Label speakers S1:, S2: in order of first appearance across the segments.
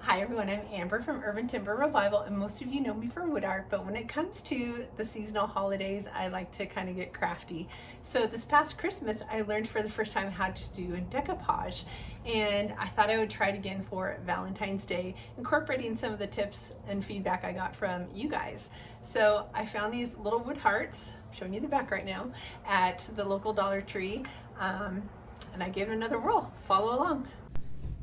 S1: Hi everyone, I'm Amber from Urban Timber Revival, and most of you know me from wood art, but when it comes to the seasonal holidays, I like to kind of get crafty. So this past Christmas, I learned for the first time how to do a decoupage, and I thought I would try it again for Valentine's Day, incorporating some of the tips and feedback I got from you guys. So I found these little wood hearts, I'm showing you the back right now, at the local Dollar Tree, and I gave it another whirl. Follow along.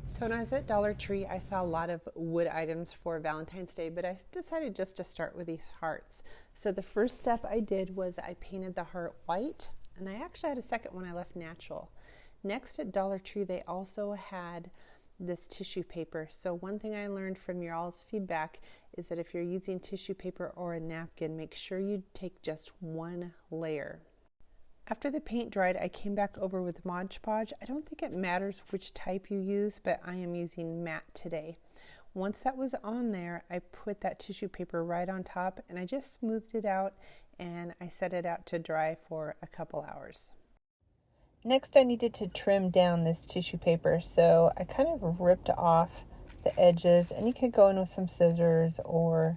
S2: So when I was at Dollar Tree, I saw a lot of wood items for Valentine's Day, but I decided just to start with these hearts. So the first step I did was I painted the heart white, and I actually had a second one I left natural. Next at Dollar Tree, they also had this tissue paper. So one thing I learned from your all's feedback is that if you're using tissue paper or a napkin, make sure you take just one layer. After the paint dried, I came back over with Mod Podge. I don't think it matters which type you use, but I am using matte today. Once that was on there, I put that tissue paper right on top and I just smoothed it out and I set it out to dry for a couple hours. Next, I needed to trim down this tissue paper, so I kind of ripped off the edges, and you could go in with some scissors or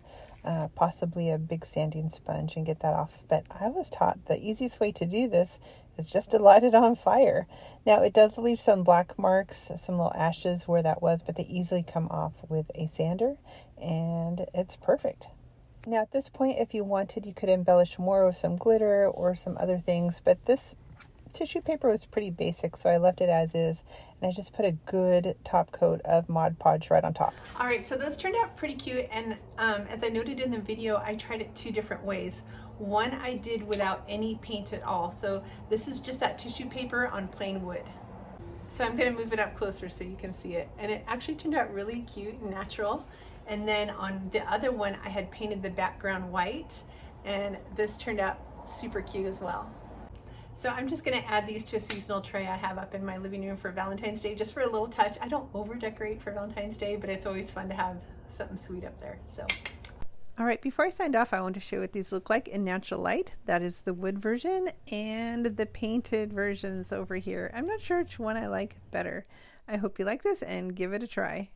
S2: possibly a big sanding sponge and get that off. But I was taught the easiest way to do this is just to light it on fire. Now it does leave some black marks, some little ashes where that was, but they easily come off with a sander and it's perfect. Now at this point, if you wanted, you could embellish more with some glitter or some other things, but this tissue paper was pretty basic, so I left it as is, and I just put a good top coat of Mod Podge right on top.
S1: All right, so those turned out pretty cute, and as I noted in the video, I tried it two different ways. One I did without any paint at all, so this is just that tissue paper on plain wood. So I'm going to move it up closer so you can see it, and it actually turned out really cute and natural. And then on the other one, I had painted the background white, and this turned out super cute as well. So I'm just going to add these to a seasonal tray I have up in my living room for Valentine's Day, just for a little touch. I don't over decorate for Valentine's Day, but it's always fun to have something sweet up there. So,
S2: all right, before I signed off, I want to show what these look like in natural light. That is the wood version, and the painted versions over here. I'm not sure which one I like better. I hope you like this and give it a try.